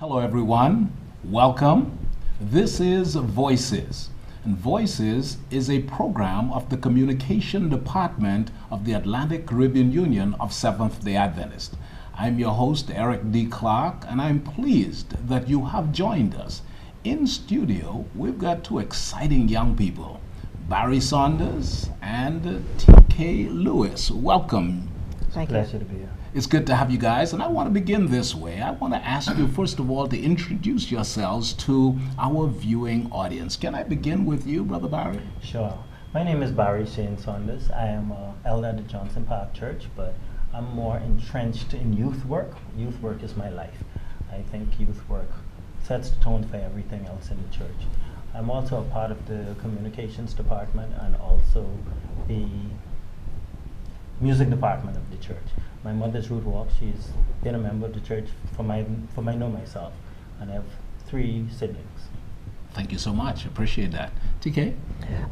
Hello, everyone. Welcome. This is Voices. And Voices is a program of the Communication Department of the Atlantic Caribbean Union of Seventh-day Adventist. I'm your host, Eric D. Clark, and I'm pleased that you have joined us. In studio, we've got two exciting young people, Barry Saunders and T.K. Lewis. Welcome. Thank you. Pleasure to be here. It's good to have you guys, and I want to begin this way. I want to ask you, first of all, to introduce yourselves to our viewing audience. Can I begin with you, Brother Barry? Sure. My name is Barry Shane Saunders. I am an elder at the Johnson Park Church, but I'm more entrenched in youth work. Youth work is my life. I think youth work sets the tone for everything else in the church. I'm also a part of the communications department and also the music department of the church. My mother's Ruth Walk. She's been a member of the church from I know myself, and I have 3 siblings. Thank you so much. Appreciate that. TK?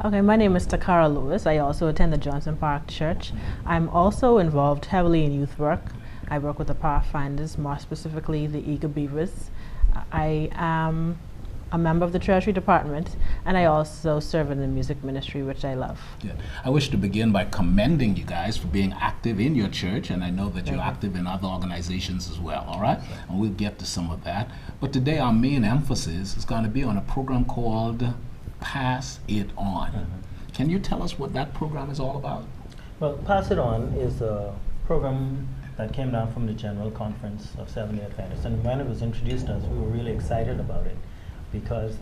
Okay, my name is Takara Lewis. I also attend the Johnson Park Church. I'm also involved heavily in youth work. I work with the Pathfinders, more specifically the Eager Beavers. I am a member of the Treasury Department, and I also serve in the music ministry, which I love. Yeah. I wish to begin by commending you guys for being active in your church, and I know that you're Thank you. active in other organizations as well, all right? And we'll get to some of that. But today our main emphasis is going to be on a program called Pass It On. Can you tell us what that program is all about? Well, Pass It On is a program that came down from the General Conference of Seventh-day Adventists, and when it was introduced to us, we were really excited about it, because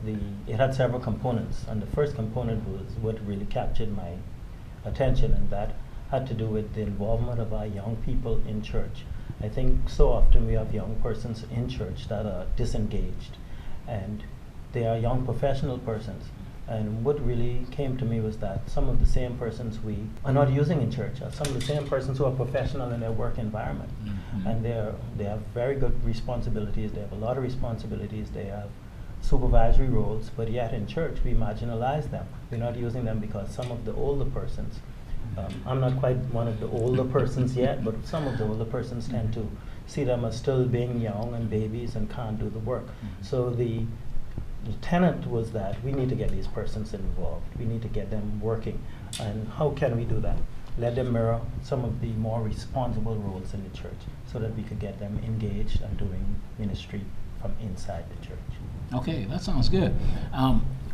it had several components, and the first component was what really captured my attention, and that had to do with the involvement of our young people in church. I think so often we have young persons in church that are disengaged, and they are young professional persons. And what really came to me was that some of the same persons we are not using in church are some of the same persons who are professional in their work environment. And they have very good responsibilities. They have a lot of responsibilities. They have supervisory roles, but yet in church we marginalize them. We're not using them because some of the older persons, I'm not quite one of the older persons yet, but some of the older persons tend to see them as still being young and babies and can't do the work. So the tenet was that we need to get these persons involved. We need to get them working. And how can we do that? Let them mirror some of the more responsible roles in the church so that we could get them engaged and doing ministry from inside the church. Okay, that sounds good.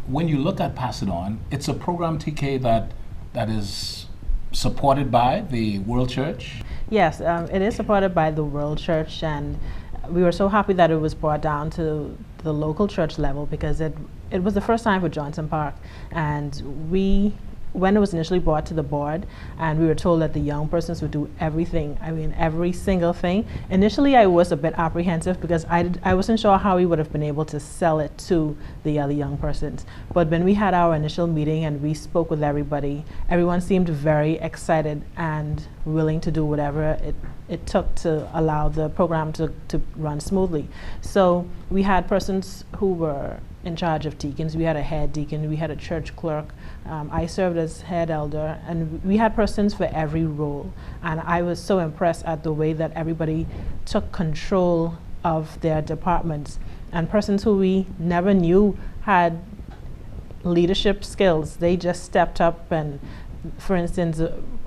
When you look at Pass It On, it's a program, TK, that is supported by the World Church. Yes, it is supported by the World Church, and we were so happy that it was brought down to the local church level, because it was the first time for Johnson Park, and when it was initially brought to the board and we were told that the young persons would do everything, I mean every single thing, initially I was a bit apprehensive because I wasn't sure how we would have been able to sell it to the other young persons. But when we had our initial meeting and we spoke with everybody, everyone seemed very excited and willing to do whatever it took to allow the program to run smoothly. So we had persons who were in charge of deacons. We had a head deacon, we had a church clerk, I served as head elder, and we had persons for every role. And I was so impressed at the way that everybody took control of their departments, and persons who we never knew had leadership skills. They just stepped up, and for instance,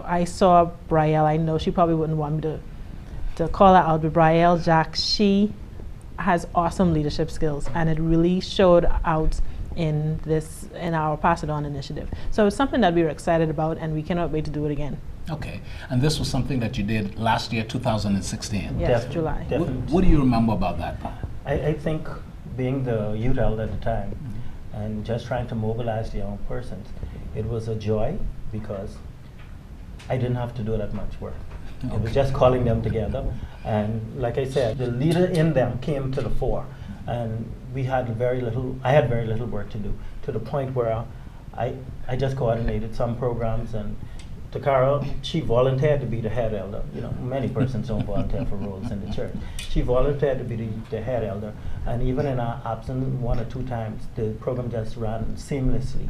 I saw Brielle. I know she probably wouldn't want me to call her out, but Brielle Jack, she has awesome leadership skills, and it really showed out in our Pass It On initiative. So it's something that we were excited about, and we cannot wait to do it again. Okay, and this was something that you did last year, 2016. Yes, Definitely, July. definitely. What do you remember about that? I think being the youth elder at the time and just trying to mobilize the young persons, it was a joy because I didn't have to do that much work. It was just calling them together, and like I said, the leader in them came to the fore, and I had very little work to do, to the point where I just coordinated some programs, and Takara, she volunteered to be the head elder. You know, many persons don't volunteer for roles in the church. She volunteered to be the head elder, and even in our absence 1 or 2 times, the program just ran seamlessly.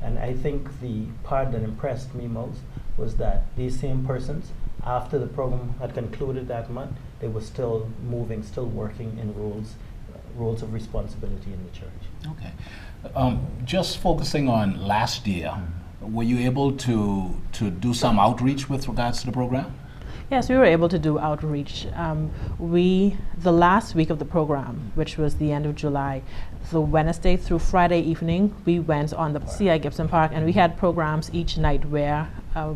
And I think the part that impressed me most was that these same persons, after the program had concluded that month, they were still moving, still working in roles roles of responsibility in the church. Okay. Just focusing on last year, were you able to do some outreach with regards to the program? Yes, we were able to do outreach. The last week of the program, which was the end of July, the Wednesday through Friday evening, we went on the C.I. Gibson Park, and we had programs each night where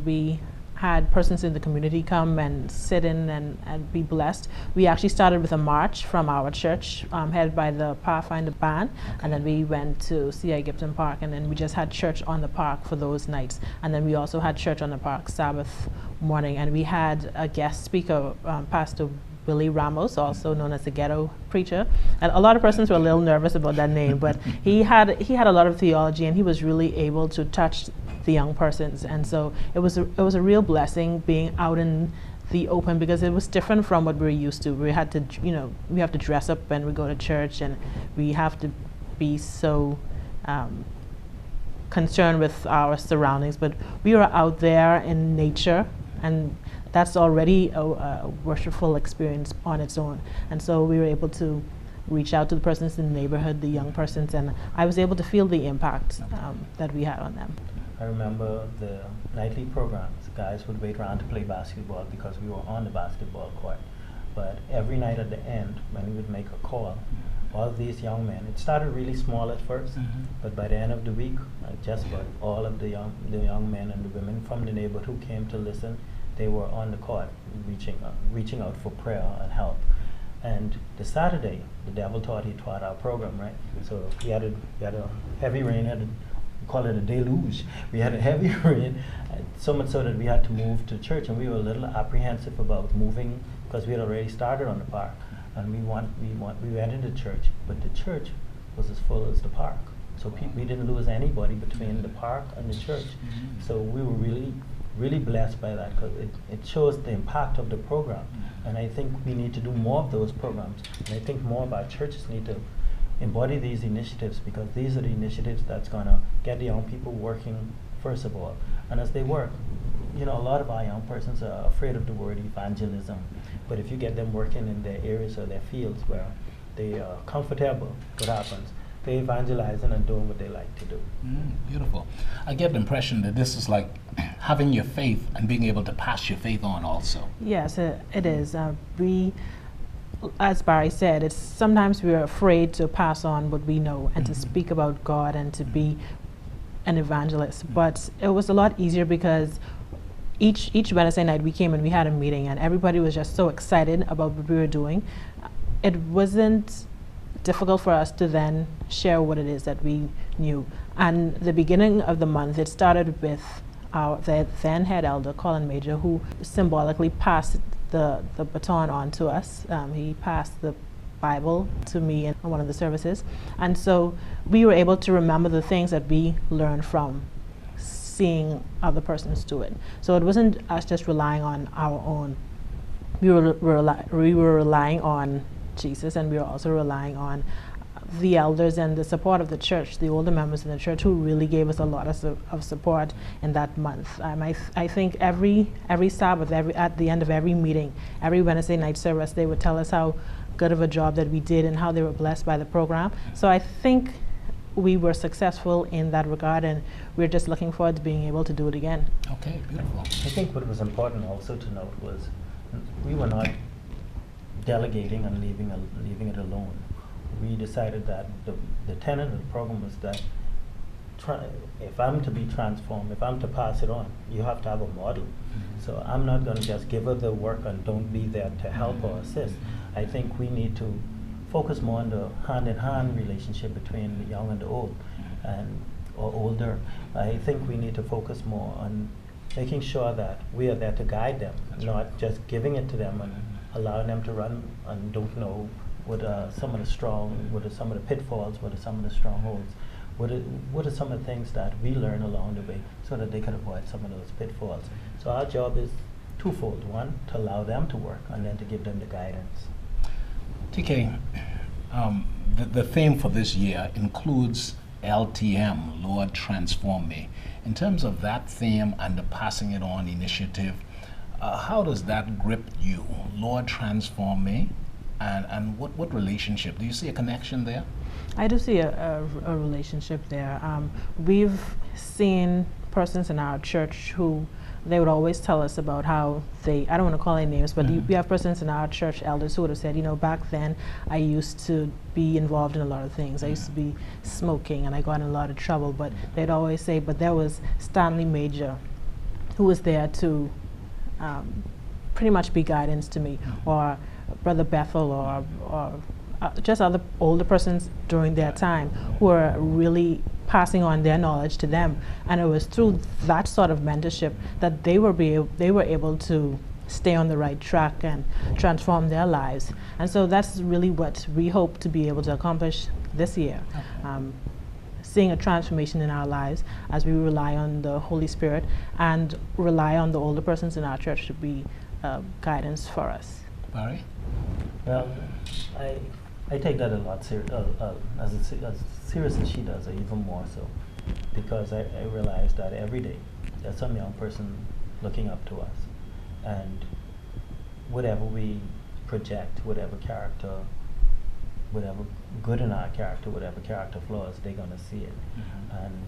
we had persons in the community come and sit in and be blessed. We actually started with a march from our church, headed by the Pathfinder Band, and then we went to C.I. Gibson Park, and then we just had church on the park for those nights. And then we also had church on the park Sabbath morning, and we had a guest speaker, Pastor Willie Ramos, also known as the ghetto preacher. And a lot of persons were a little nervous about that name, but he had a lot of theology, and he was really able to touch the young persons. And so it was a real blessing being out in the open, because it was different from what we were used to. We had to, we have to dress up when we go to church, and we have to be so concerned with our surroundings. But we were out there in nature, and that's already a worshipful experience on its own. And so we were able to reach out to the persons in the neighborhood, the young persons, and I was able to feel the impact that we had on them. I remember the nightly programs. Guys would wait around to play basketball because we were on the basketball court. But every night at the end, when we would make a call, all of these young men, it started really small at first, but by the end of the week, just about all of the young men and the women from the neighborhood who came to listen, they were on the court reaching out for prayer and help. And the Saturday, the devil thought he taught our program, right? So we had a heavy rain, we call it a deluge. We had a heavy rain, so much so that we had to move to church, and we were a little apprehensive about moving because we had already started on the park. And we went into church, but the church was as full as the park. So we didn't lose anybody between the park and the church. So we were really, really blessed by that, because it shows the impact of the program. And I think we need to do more of those programs. And I think more of our churches need to embody these initiatives, because these are the initiatives that's going to get the young people working, first of all. And as they work, a lot of our young persons are afraid of the word evangelism. But if you get them working in their areas or their fields where they are comfortable, what happens? They evangelizing and doing what they like to do. Beautiful. I get the impression that this is like having your faith and being able to pass your faith on also. Yes, it is. As Barry said, it's sometimes we're afraid to pass on what we know and to speak about God and to be an evangelist. But it was a lot easier because each Wednesday night we came and we had a meeting, and everybody was just so excited about what we were doing. It wasn't difficult for us to then share what it is that we knew. And the beginning of the month, it started with the then head elder, Colin Major, who symbolically passed the baton on to us. He passed the Bible to me in one of the services. And so we were able to remember the things that we learned from seeing other persons do it. So it wasn't us just relying on our own. We were relying on Jesus, and we were also relying on the elders and the support of the church, the older members in the church, who really gave us a lot of support in that month. I think every Sabbath, at the end of every meeting, every Wednesday night service, they would tell us how good of a job that we did and how they were blessed by the program. So I think we were successful in that regard, and we're just looking forward to being able to do it again. Okay, beautiful. I think what was important also to note was we were not delegating and leaving it alone. We decided that the tenet of the program was that if I'm to be transformed, if I'm to pass it on, you have to have a model. So I'm not going to just give her the work and don't be there to help or assist. I think we need to focus more on the hand-in-hand relationship between the young and the old, or older. I think we need to focus more on making sure that we are there to guide them, not just giving it to them and allowing them to run and don't know what are some of the pitfalls, what are some of the strongholds, what are some of the things that we learn along the way, so that they can avoid some of those pitfalls. So our job is twofold. One, to allow them to work, and then to give them the guidance. TK, the theme for this year includes LTM, Lord Transform Me. In terms of that theme and the Passing It On initiative, how does that grip you? Lord Transform Me? And what relationship? Do you see a connection there? I do see a relationship there. We've seen persons in our church who they would always tell us about how I don't want to call any names, but we have persons in our church, elders, who would have said, back then I used to be involved in a lot of things. I used to be smoking and I got in a lot of trouble, but they'd always say, but there was Stanley Major who was there to pretty much be guidance to me, or Brother Bethel, or just other older persons during their time who were really passing on their knowledge to them. And it was through that sort of mentorship that they were able to stay on the right track and transform their lives. And so that's really what we hope to be able to accomplish this year. Seeing a transformation in our lives as we rely on the Holy Spirit and rely on the older persons in our church to be guidance for us. Barry? Well, I take that a lot as serious as she does, or even more so, because I realize that every day there's some young person looking up to us, and whatever we project, whatever character, whatever good in our character, whatever character flaws, they're going to see it. And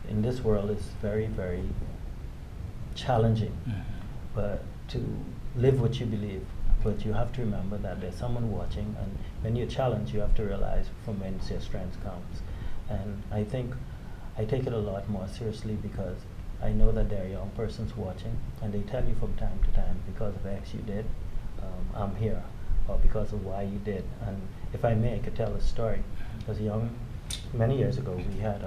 in this world, it's very, very challenging, but to live what you believe. But you have to remember that there's someone watching, and when you're challenged, you have to realize from whence your strength comes. And I think I take it a lot more seriously because I know that there are young persons watching, and they tell you from time to time, because of X you did, I'm here, or because of Y you did. And if I may, I could tell a story. As many years ago, we had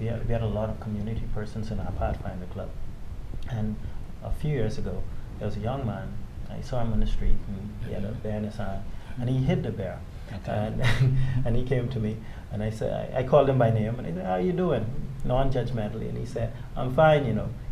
a lot of community persons in our Pathfinder Club, and a few years ago, there was a young man. I saw him on the street, and he had a bear in his hand, and he hid the bear. Okay. And he came to me, and I said, I called him by name, and he said, "How you doing?" Non-judgmentally, and he said, "I'm fine,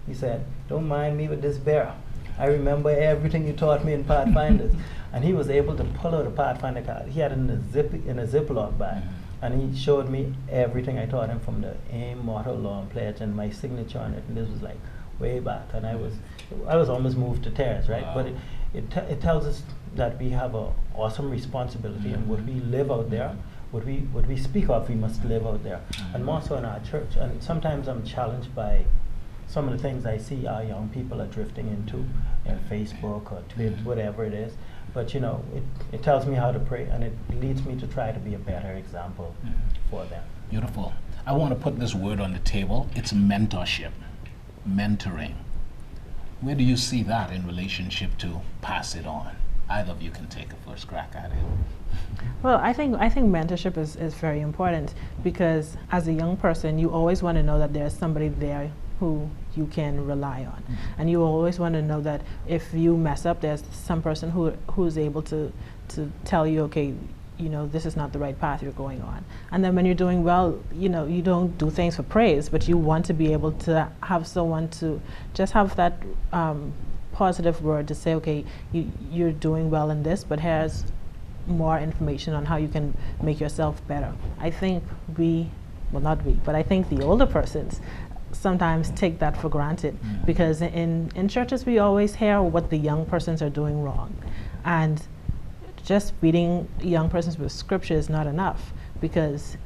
He said, "Don't mind me with this bear. I remember everything you taught me in Pathfinders." And he was able to pull out a Pathfinder card. He had it in a Ziploc bag, and he showed me everything I taught him, from the aim, motto, law, and pledge, and my signature on it. And this was like way back, and I was almost moved to tears, right? Wow. But it tells us that we have an awesome responsibility, and what we live out there, what we speak of, we must live out there, and more so in our church. And sometimes I'm challenged by some of the things I see our young people are drifting into, Facebook or Twitter, whatever it is. But it tells me how to pray, and it leads me to try to be a better example for them. Beautiful. I want to put this word on the table. It's mentorship, mentoring. Where do you see that in relationship to pass it on? Either of you can take a first crack at it. Well, I think mentorship is very important, because as a young person, you always want to know that there's somebody there who you can rely on. And you always want to know that if you mess up, there's some person who's able to tell you, okay, this is not the right path you're going on. And then when you're doing well, you don't do things for praise, but you want to be able to have someone to just have that positive word to say, okay, you're doing well in this, but here's more information on how you can make yourself better. I think not we, but I think the older persons sometimes take that for granted, because in churches we always hear what the young persons are doing wrong. And just feeding young persons with scripture is not enough, because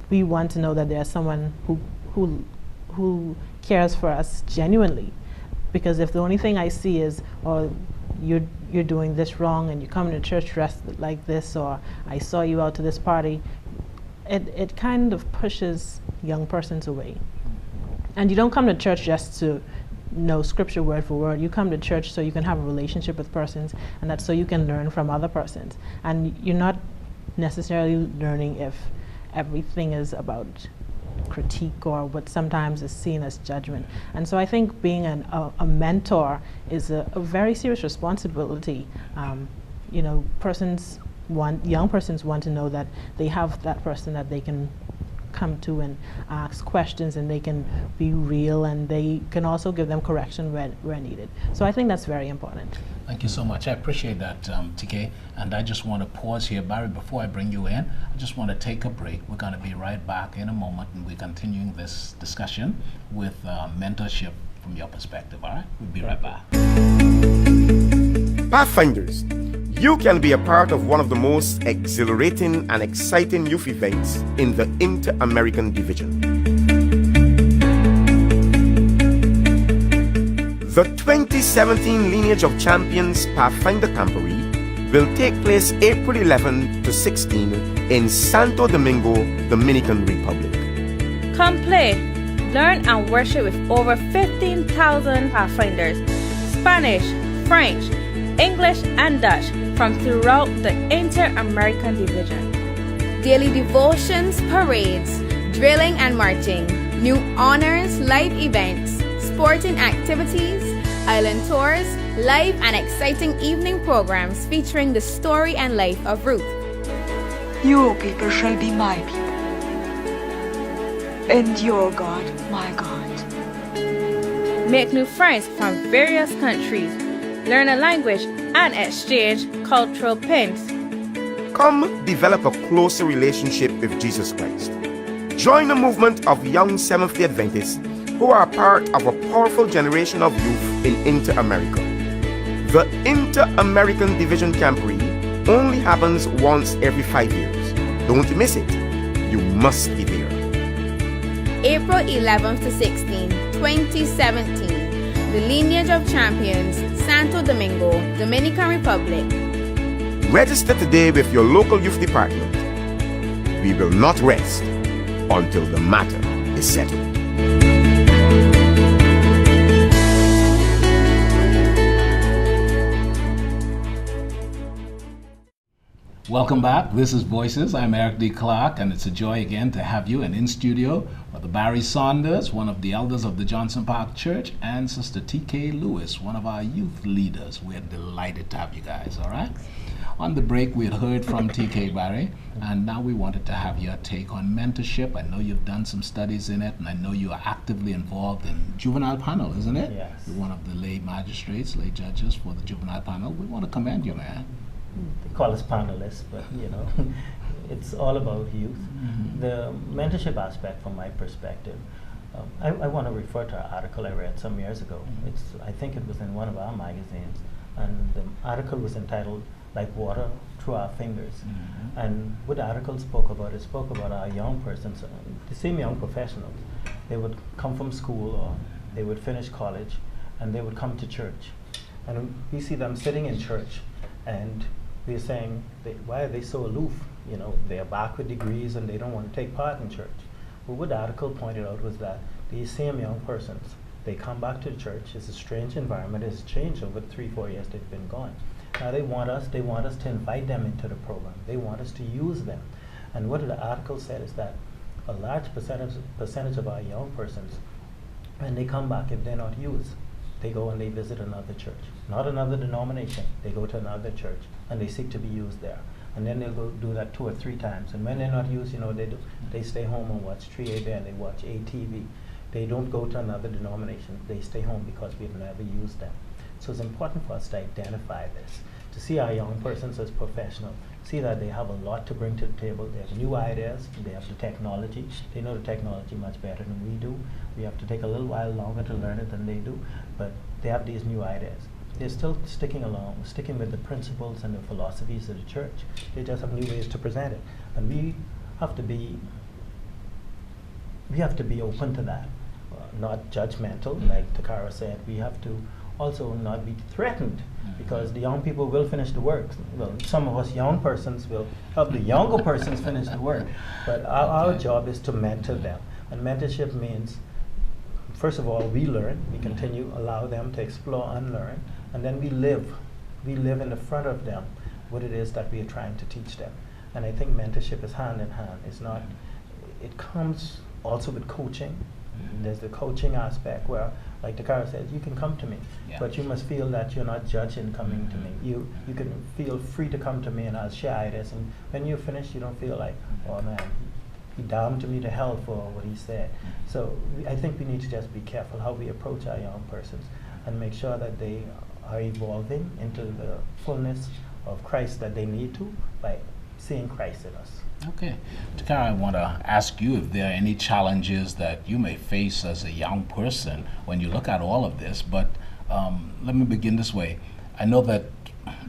we want to know that there's someone who cares for us genuinely. Because if the only thing I see is, oh, you're doing this wrong, and you come to church dressed like this, or I saw you out to this party, it kind of pushes young persons away. And you don't come to church just to know scripture word for word. You come to church so you can have a relationship with persons, and that's so you can learn from other persons. And you're not necessarily learning if everything is about critique or what sometimes is seen as judgment. And so I think being a mentor is a very serious responsibility. Young persons want to know that they have that person that they can come to and ask questions, and they can be real, and they can also give them correction where needed. So I think that's very important. Thank you so much. I appreciate that, TK. And I just want to pause here, Barry, before I bring you in. I just want to take a break. We're going to be right back in a moment, and we're continuing this discussion with mentorship from your perspective. All right? We'll be right back. Pathfinders, You can be a part of one of the most exhilarating and exciting youth events in the Inter-American Division. The 2017 Lineage of Champions Pathfinder Camporee will take place April 11 to 16 in Santo Domingo, Dominican Republic. Come play, learn and worship with over 15,000 Pathfinders, Spanish, French, English and Dutch from throughout the Inter-American Division. Daily devotions, parades, drilling and marching, new honors, live events, sporting activities, island tours, live and exciting evening programs featuring the story and life of Ruth. Your people shall be my people, and your God my God. Make new friends from various countries, learn a language and exchange cultural pins. Come develop a closer relationship with Jesus Christ. Join the movement of young Seventh-day Adventists who are part of a powerful generation of youth in Inter-America. The Inter-American Division Camporee only happens once every 5 years. Don't miss it. You must be there. April 11th to 16th, 2017. The Lineage of Champions, Santo Domingo, Dominican Republic. Register today with your local youth department. We will not rest until the matter is settled. Welcome back. This is Voices. I'm Eric D. Clark, and it's a joy again to have you in studio Brother Barry Saunders, one of the elders of the Johnson Park Church, and Sister T.K. Lewis, one of our youth leaders. We're delighted to have you guys, all right? On the break, we had heard from T.K. Barry, and now we wanted to have your take on mentorship. I know you've done some studies in it, and I know you are actively involved in juvenile panel, isn't it? Yes. You're one of the lay magistrates, lay judges for the juvenile panel. We want to commend you, man. They call us panelists, but it's all about youth. Mm-hmm. The mentorship aspect, from my perspective, I want to refer to an article I read some years ago. Mm-hmm. I think it was in one of our magazines, and the article was entitled "Like Water Through Our Fingers." Mm-hmm. And what the article spoke about, it spoke about our young persons, the same young professionals. They would come from school or they would finish college, and they would come to church, and we see them sitting in church, and we're saying, why are they so aloof? They are back with degrees and they don't want to take part in church. Well, what the article pointed out was that these same young persons, they come back to the church. It's a strange environment. It's changed over 3-4 years they've been gone. Now they want us to invite them into the program. They want us to use them. And what the article said is that a large percentage of our young persons, when they come back, if they're not used, they go and they visit another church, not another denomination. They go to another church and they seek to be used there. And then they'll go do that 2 or 3 times. And when they're not used, they stay home and watch 3A Band, they watch ATV. They don't go to another denomination. They stay home because we've never used them. So it's important for us to identify this, to see our young persons as professionals, see that they have a lot to bring to the table. They have new ideas, they have the technology. They know the technology much better than we do. We have to take a little while longer to learn it than they do, but they have these new ideas. They're still sticking with the principles and the philosophies of the church. They just have new ways to present it. And we have to be open to that, not judgmental, like Takara said. We have to also not be threatened, because the young people will finish the work. Well, some of us young persons will help the younger persons finish the work, but our job is to mentor them. And mentorship means, first of all, we learn, we continue, allow them to explore and learn, and then we live in the front of them what it is that we are trying to teach them. And I think mentorship is hand in hand. It comes also with coaching. There's the coaching aspect where, like Takara said, you can come to me, but you must feel that you're not judged in coming to me. You can feel free to come to me and I'll share ideas. And when you're finished, you don't feel like, oh man, he damned me to hell for what he said. So I think we need to just be careful how we approach our young persons and make sure that they are evolving into the fullness of Christ that they need to by seeing Christ in us. Okay. Takara, I want to ask you if there are any challenges that you may face as a young person when you look at all of this, but let me begin this way. I know that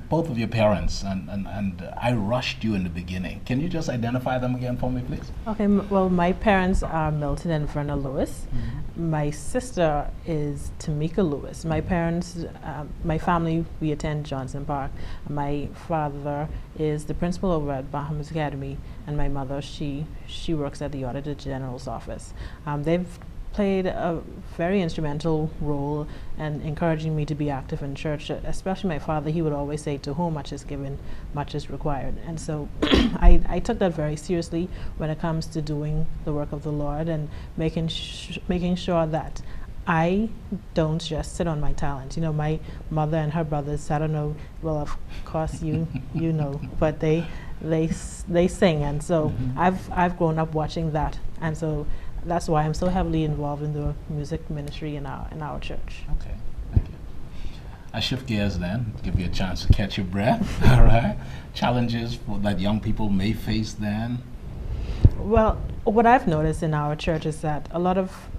both of your parents, and I rushed you in the beginning. Can you just identify them again for me, please? Okay, well, my parents are Milton and Verna Lewis. My sister is Tamika Lewis. My parents, my family, we attend Johnson Park. My father is the principal over at Bahamas Academy, and my mother, she works at the Auditor General's office. They've played a very instrumental role in encouraging me to be active in church, especially my father. He would always say, to whom much is given, much is required. And so I took that very seriously when it comes to doing the work of the Lord and making sure that I don't just sit on my talent. You know, my mother and her brothers, I don't know, well, of course you know, but they sing, and so I've grown up watching that, and so that's why I'm so heavily involved in the music ministry in our church. Okay, thank you. I shift gears then, give you a chance to catch your breath. All right. Challenges that young people may face then. Well, what I've noticed in our church is that a lot of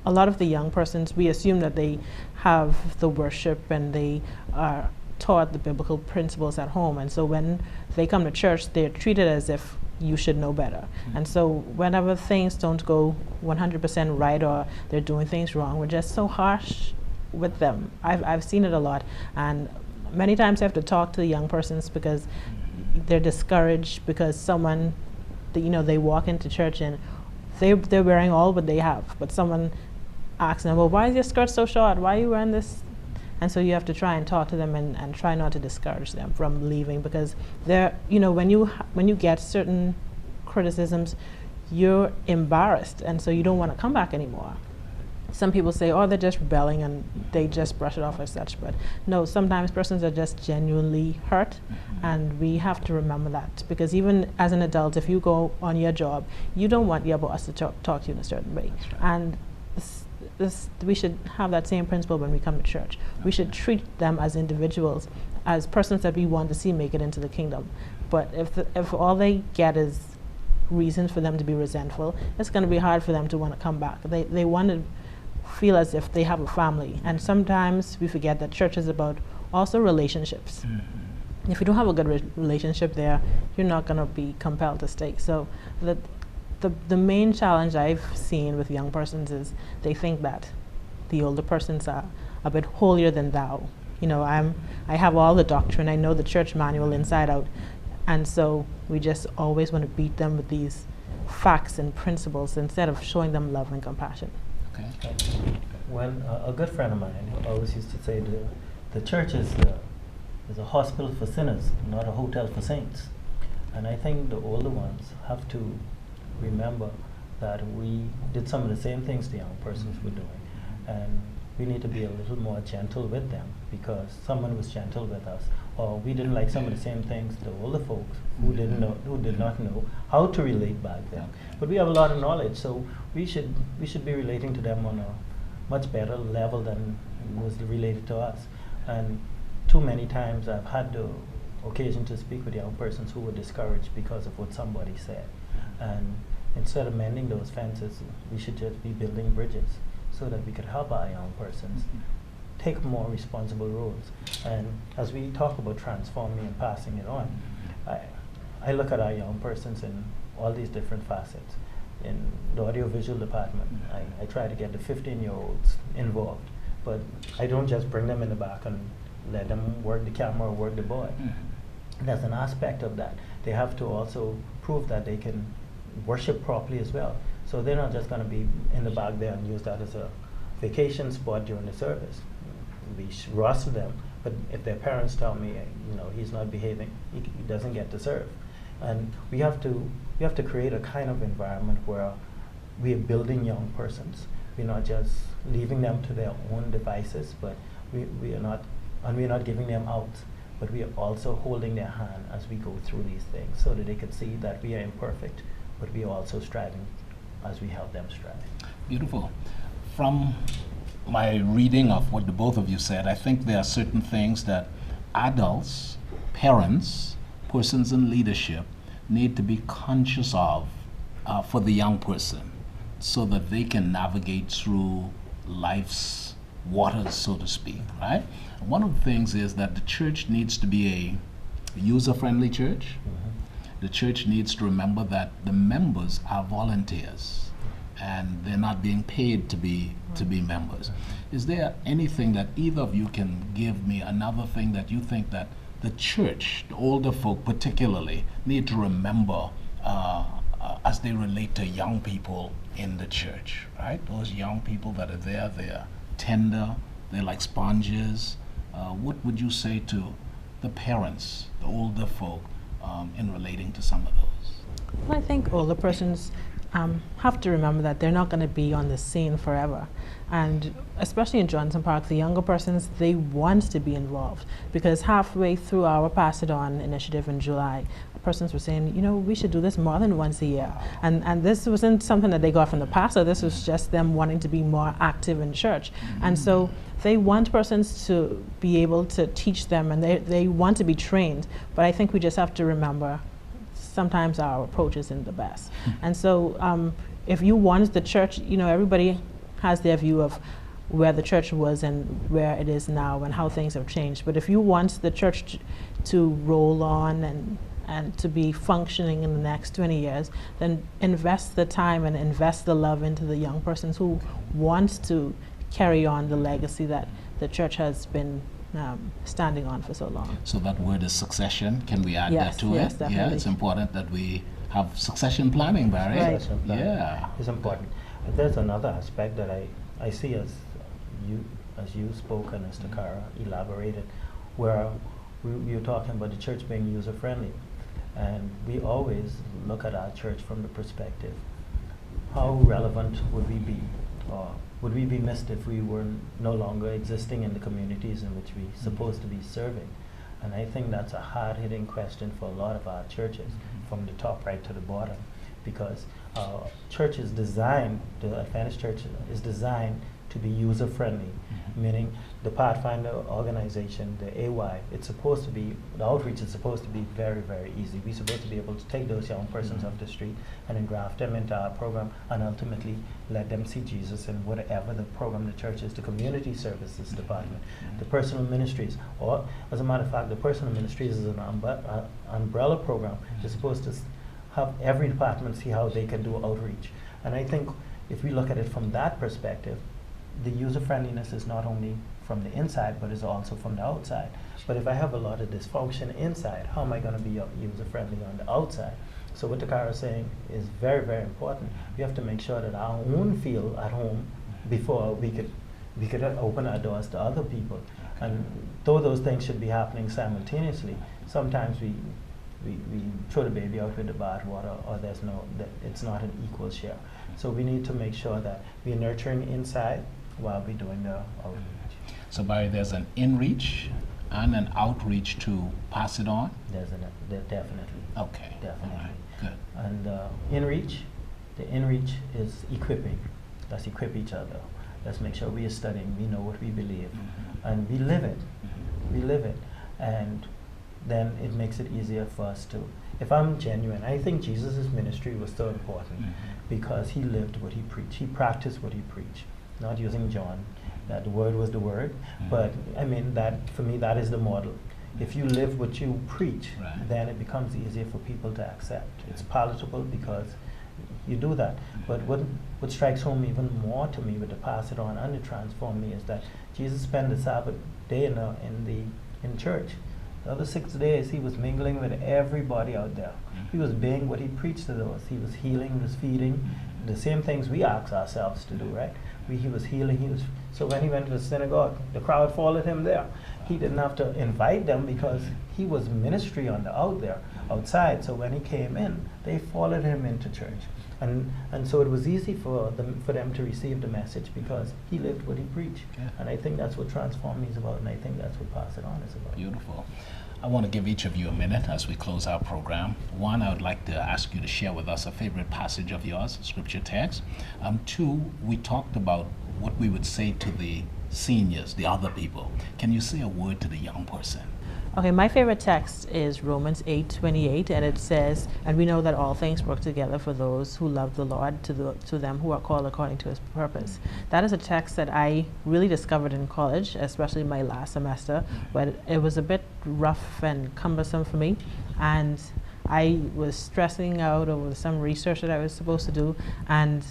the young persons, we assume that they have the worship and they are taught the biblical principles at home, and so when they come to church, they're treated as if you should know better. And so whenever things don't go 100% right or they're doing things wrong, we're just so harsh with them. I've seen it a lot, and many times I have to talk to the young persons because they're discouraged because someone, they walk into church and they're wearing all what they have, but someone asks them, well, why is your skirt so short? Why are you wearing this? And so you have to try and talk to them and try not to discourage them from leaving, because they're, when you get certain criticisms, you're embarrassed, and so you don't want to come back anymore. Some people say, oh, they're just rebelling and they just brush it off as such, but no, sometimes persons are just genuinely hurt, and we have to remember that, because even as an adult, if you go on your job, you don't want your boss to talk to you in a certain way. Right. And we should have that same principle when we come to church. Okay. We should treat them as individuals, as persons that we want to see make it into the kingdom. But if all they get is reasons for them to be resentful, it's going to be hard for them to want to come back. They want to feel as if they have a family, and sometimes we forget that church is about also relationships. If you don't have a good relationship there, you're not going to be compelled to stay. So the main challenge I've seen with young persons is they think that the older persons are a bit holier than thou. I have all the doctrine, I know the church manual inside out, and so we just always want to beat them with these facts and principles instead of showing them love and compassion. Okay. When a good friend of mine always used to say, the church is a hospital for sinners, not a hotel for saints. And I think the older ones have to remember that we did some of the same things the young persons were doing, and we need to be a little more gentle with them because someone was gentle with us, or we didn't like some of the same things the older folks who did not know how to relate back then. But we have a lot of knowledge, so we should be relating to them on a much better level than was related to us. And too many times I've had the occasion to speak with young persons who were discouraged because of what somebody said. And instead of mending those fences, we should just be building bridges so that we could help our young persons take more responsible roles. And as we talk about transforming and passing it on, I look at our young persons in all these different facets. In the audiovisual department, I try to get the 15-year-olds involved, but I don't just bring them in the back and let them work the camera or work the board. There's an aspect of that. They have to also prove that they can worship properly as well. So they're not just going to be in the back there and use that as a vacation spot during the service. We roster them, but if their parents tell me, he's not behaving, he doesn't get to serve. And we have to create a kind of environment where we are building young persons. We're not just leaving them to their own devices, but we are not giving them out, but we are also holding their hand as we go through these things so that they can see that we are imperfect, but we are also striving as we help them strive. Beautiful. From my reading of what the both of you said, I think there are certain things that adults, parents, persons in leadership need to be conscious of for the young person so that they can navigate through life's waters, so to speak, right? One of the things is that the church needs to be a user-friendly church. The church needs to remember that the members are volunteers and they're not being paid to be members. Is there anything that either of you can give me, another thing that you think that the church, the older folk particularly, need to remember as they relate to young people in the church, right? Those young people that are there, they're tender, they're like sponges. What would you say to the parents, the older folk, in relating to some of those? Well, I think older persons have to remember that they're not going to be on the scene forever. And especially in Johnson Park, the younger persons, they want to be involved, because halfway through our Pass It On initiative in July, persons were saying, you know, we should do this more than once a year. And this wasn't something that they got from the pastor. This was just them wanting to be more active in church. And so they want persons to be able to teach them, and they want to be trained. But I think we just have to remember sometimes our approach isn't the best. And so if you want the church, you know, everybody has their view of where the church was and where it is now and how things have changed. But if you want the church to roll on and to be functioning in the next 20 years, then invest the time and invest the love into the young persons who want to carry on the legacy that the church has been standing on for so long. So that word is succession. Can we add that to yes, it? Definitely. Yeah, it's important that we have succession planning, Barry. Right. Succession planning Yeah. is important. And there's another aspect that I see as you spoke and as Takara elaborated, where we were talking about the church being user-friendly. And we always look at our church from the perspective, how relevant would we be, or would we be missed if we were no longer existing in the communities in which we're supposed to be serving? And I think that's a hard-hitting question for a lot of our churches, from the top right to the bottom, because church is designed, the Adventist Church is designed to be user-friendly, meaning the Pathfinder organization, the AY, it's supposed to be, the outreach is supposed to be very, very easy. We're supposed to be able to take those young persons off the street and then graft them into our program and ultimately let them see Jesus in whatever the program the church is, the community services department, the personal ministries, or as a matter of fact, the personal ministries is an umbrella program. They're supposed to have every department see how they can do outreach. And I think if we look at it from that perspective, the user-friendliness is not only from the inside, but is also from the outside. But if I have a lot of dysfunction inside, how am I going to be user-friendly on the outside? So what Takara is saying is very, very important. We have to make sure that our own feel at home before we could open our doors to other people. And though those things should be happening simultaneously, sometimes we throw the baby out with the bathwater, or it's not an equal share. So we need to make sure that we're nurturing inside while we're doing the outreach. So Barry, there's an in-reach and an outreach to pass it on? Definitely. Okay. Definitely. All right. Good. And the in-reach is equipping. Let's equip each other. Let's make sure we are studying, we know what we believe, and we live it. We live it. And then it makes it easier for us to, if I'm genuine, I think Jesus' ministry was so important because he lived what he preached. He practiced what he preached, not using John, that the word was the word, but I mean that, for me, that is the model. If you live what you preach, then it becomes easier for people to accept. It's palatable because you do that. But what strikes home even more to me with the Pass It On and the Transform Me is that Jesus spent the Sabbath day in church. The other 6 days he was mingling with everybody out there. He was being what he preached to those. He was healing, he was feeding, the same things we ask ourselves to do, right? He was healing, so when he went to the synagogue, the crowd followed him there. He didn't have to invite them because he was ministry on the outside. So when he came in, they followed him into church. And so it was easy for them to receive the message because he lived what he preached. Yeah. And I think that's what Transform Me is about, and I think that's what Pass It On is about. Beautiful. I want to give each of you a minute as we close our program. One, I would like to ask you to share with us a favorite passage of yours, scripture text. Two, we talked about what we would say to the seniors, the other people. Can you say a word to the young person? Okay, my favorite text is Romans 8:28, and it says, "And we know that all things work together for those who love the Lord, to them who are called according to His purpose." That is a text that I really discovered in college, especially my last semester, but it was a bit rough and cumbersome for me, and I was stressing out over some research that I was supposed to do, and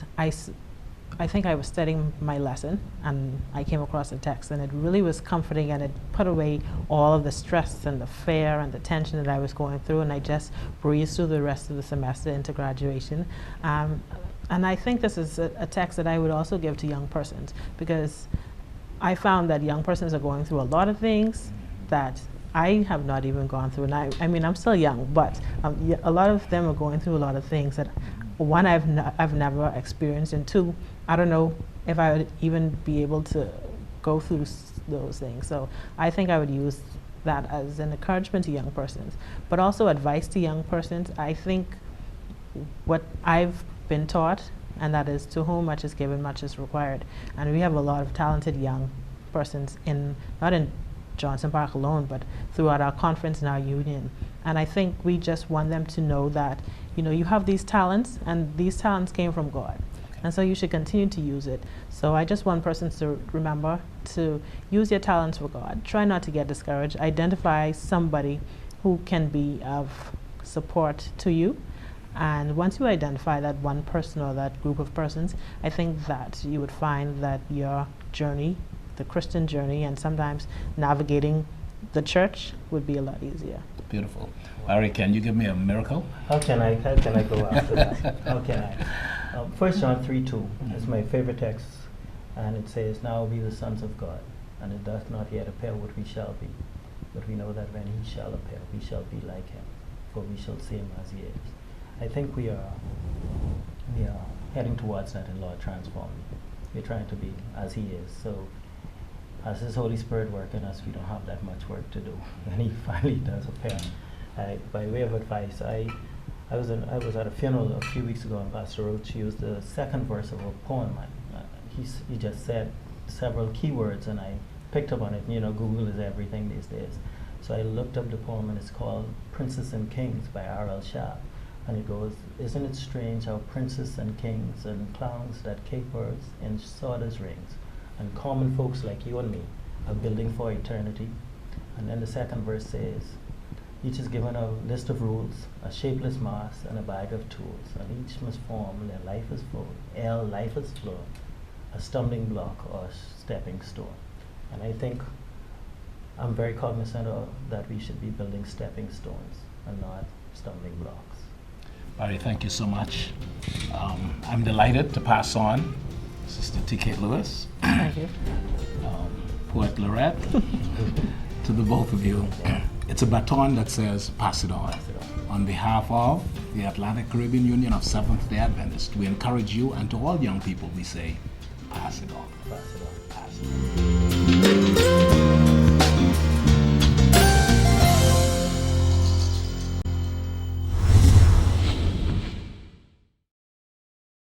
I think I was studying my lesson, and I came across the text, and it really was comforting, and it put away all of the stress and the fear and the tension that I was going through, and I just breezed through the rest of the semester into graduation. And I think this is a text that I would also give to young persons, because I found that young persons are going through a lot of things that I have not even gone through. And I mean, I'm still young, but a lot of them are going through a lot of things that, one, I've never experienced, and two, I don't know if I would even be able to go through those things. So I think I would use that as an encouragement to young persons, but also advice to young persons. I think what I've been taught, and that is, to whom much is given, much is required. And we have a lot of talented young persons not in Johnson Park alone, but throughout our conference and our union. And I think we just want them to know that, you have these talents, and these talents came from God. And so you should continue to use it. So I just want persons to remember to use your talents for God. Try not to get discouraged. Identify somebody who can be of support to you. And once you identify that one person or that group of persons, I think that you would find that your journey, the Christian journey, and sometimes navigating the church would be a lot easier. Beautiful. Larry, can you give me a miracle? How can I go after that? How can I? 1 John 3:2 is my favorite text, and it says, "Now we the sons of God, and it doth not yet appear what we shall be, but we know that when He shall appear, we shall be like Him, for we shall see Him as He is." I think we are heading towards that in Lord Transform. We're trying to be as He is. So as His Holy Spirit work in us, we don't have that much work to do. And He finally does appear. By way of advice, I was at a funeral a few weeks ago, and Pastor Roach used the second verse of a poem. He just said several keywords, and I picked up on it. Google is everything these days. So I looked up the poem, and it's called "Princes and Kings" by R.L. Sharp. And it goes, "Isn't it strange how princes and kings and clowns that capers in sawdust rings, and common folks like you and me are building for eternity?" And then the second verse says, "Each is given a list of rules, a shapeless mass, and a bag of tools, and each must form their life is full, ere life is flown, a stumbling block or a stepping stone." And I think I'm very cognizant of that we should be building stepping stones and not stumbling blocks. Barry, thank you so much. I'm delighted to pass on Sister T.K. Lewis, Thank you. Poet Lorette, to the both of you. It's a baton that says, pass it on. On behalf of the Atlantic Caribbean Union of Seventh-day Adventists, we encourage you, and to all young people, we say, pass it on. Pass it on. Pass it on.